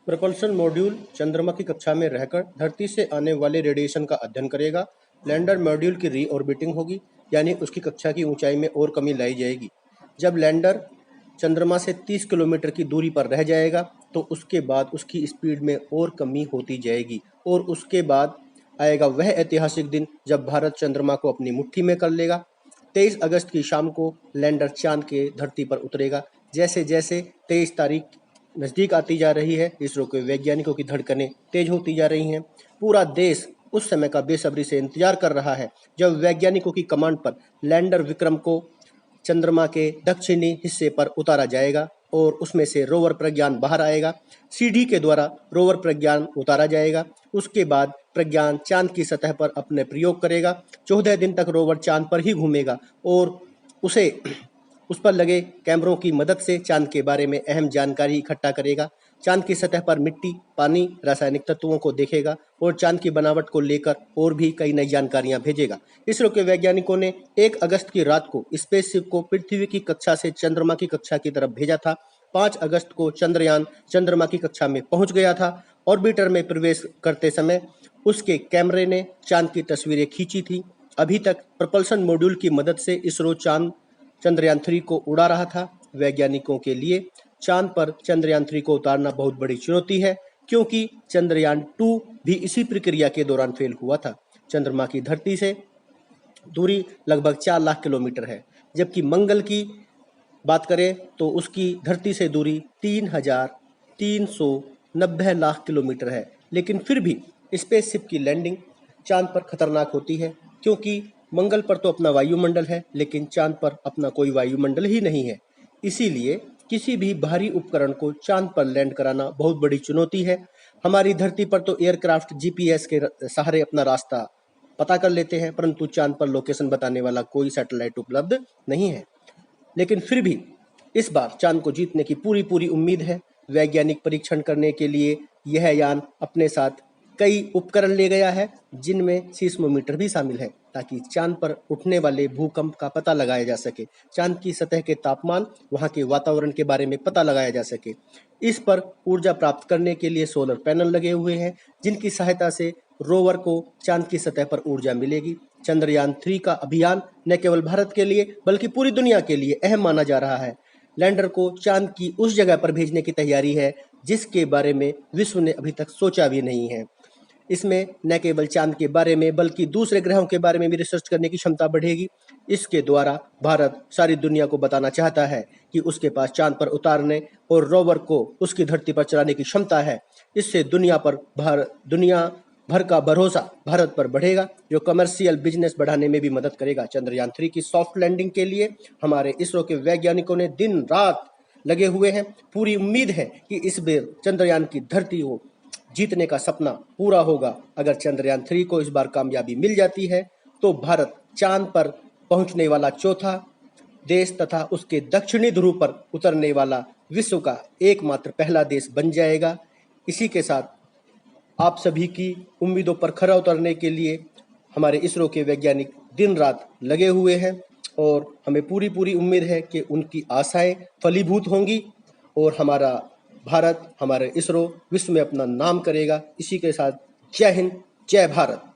Propulsion module चंद्रमा की कक्षा में रहकर धरती से आने वाले रेडिएशन का अध्ययन करेगा। लैंडर मॉड्यूल की रीऑर्बिटिंग होगी, यानी उसकी कक्षा की ऊंचाई में और कमी लाई जाएगी। जब लैंडर चंद्रमा से 30 किलोमीटर की दूरी पर रह जाएगा तो उसके बाद उसकी स्पीड में और कमी होती जाएगी और उसके बाद आएगा वह ऐतिहासिक दिन जब भारत चंद्रमा को अपनी मुट्ठी में कर लेगा। 23 अगस्त की शाम को लैंडर चांद के धरती पर उतरेगा। जैसे जैसे 23 तारीख नज़दीक आती जा रही है, इसरो के वैज्ञानिकों की धड़कनें तेज होती जा रही हैं। पूरा देश उस समय का बेसब्री से इंतजार कर रहा है जब वैज्ञानिकों की कमांड पर लैंडर विक्रम को चंद्रमा के दक्षिणी हिस्से पर उतारा जाएगा और उसमें से रोवर प्रज्ञान बाहर आएगा। सीढ़ी के द्वारा रोवर प्रज्ञान उतारा जाएगा। उसके बाद प्रज्ञान चांद की सतह पर अपने प्रयोग करेगा। 14 दिन तक रोवर चांद पर ही घूमेगा और उस पर लगे कैमरों की मदद से चांद के बारे में अहम जानकारी इकट्ठा करेगा। चांद की सतह पर मिट्टी, पानी, रासायनिक तत्वों को देखेगा और चांद की बनावट को लेकर और भी कई नई जानकारियां भेजेगा। इसरो के वैज्ञानिकों ने 1 अगस्त की रात को स्पेसशिप को पृथ्वी की कक्षा से चंद्रमा की कक्षा की तरफ भेजा था। 5 अगस्त को चंद्रयान चंद्रमा की कक्षा में पहुंच गया था। ऑर्बिटर में प्रवेश करते समय उसके कैमरे ने चांद की तस्वीरें खींची थी। अभी तक प्रपल्शन मॉड्यूल की मदद से इसरो चंद्रयान 3 को उड़ा रहा था। वैज्ञानिकों के लिए चांद पर चंद्रयान 3 को उतारना बहुत बड़ी चुनौती है, क्योंकि चंद्रयान 2 भी इसी प्रक्रिया के दौरान फेल हुआ था। चंद्रमा की धरती से दूरी लगभग 4 लाख किलोमीटर है, जबकि मंगल की बात करें तो उसकी धरती से दूरी 3,390 लाख किलोमीटर है। लेकिन फिर भी स्पेसशिप की लैंडिंग चांद पर खतरनाक होती है, क्योंकि मंगल पर तो अपना वायुमंडल है, लेकिन चांद पर अपना कोई वायुमंडल ही नहीं है। इसीलिए किसी भी भारी उपकरण को चांद पर लैंड कराना बहुत बड़ी चुनौती है। हमारी धरती पर तो एयरक्राफ्ट जीपीएस के सहारे अपना रास्ता पता कर लेते हैं, परंतु चांद पर लोकेशन बताने वाला कोई सैटेलाइट उपलब्ध नहीं है। लेकिन फिर भी इस बार चांद को जीतने की पूरी उम्मीद है। वैज्ञानिक परीक्षण करने के लिए यह यान अपने साथ कई उपकरण ले गया है, जिनमें सीस्मोमीटर भी शामिल है, ताकि चांद पर उठने वाले भूकंप का पता लगाया जा सके, चांद की सतह के तापमान, वहां के वातावरण के बारे में पता लगाया जा सके। इस पर ऊर्जा प्राप्त करने के लिए सोलर पैनल लगे हुए हैं, जिनकी सहायता से रोवर को चांद की सतह पर ऊर्जा मिलेगी। चंद्रयान 3 का अभियान न केवल भारत के लिए बल्कि पूरी दुनिया के लिए अहम माना जा रहा है। लैंडर को चांद की उस जगह पर भेजने की तैयारी है जिसके बारे में विश्व ने अभी तक सोचा भी नहीं है। इसमें न केवल चांद के बारे में बल्कि दूसरे ग्रहों के बारे में भी रिसर्च करने की क्षमता बढ़ेगी। इसके द्वारा भारत सारी दुनिया को बताना चाहता है कि उसके पास चांद पर उतारने और रोवर को उसकी धरती पर चलाने की क्षमता है। इससे दुनिया भर का भरोसा भारत पर बढ़ेगा, जो कमर्शियल बिजनेस बढ़ाने में भी मदद करेगा। चंद्रयान 3 की सॉफ्ट लैंडिंग के लिए हमारे इसरो के वैज्ञानिकों ने दिन रात लगे हुए हैं। पूरी उम्मीद है कि इस बार चंद्रयान की धरती को जीतने का सपना पूरा होगा। अगर चंद्रयान 3 को इस बार कामयाबी मिल जाती है तो भारत चांद पर पहुंचने वाला चौथा देश तथा उसके दक्षिणी ध्रुव पर उतरने वाला विश्व का एकमात्र पहला देश बन जाएगा। इसी के साथ आप सभी की उम्मीदों पर खरा उतरने के लिए हमारे इसरो के वैज्ञानिक दिन रात लगे हुए हैं और हमें पूरी उम्मीद है कि उनकी आशाएं फलीभूत होंगी और हमारा भारत, हमारे इसरो विश्व में अपना नाम करेगा। इसी के साथ जय हिंद, जय भारत।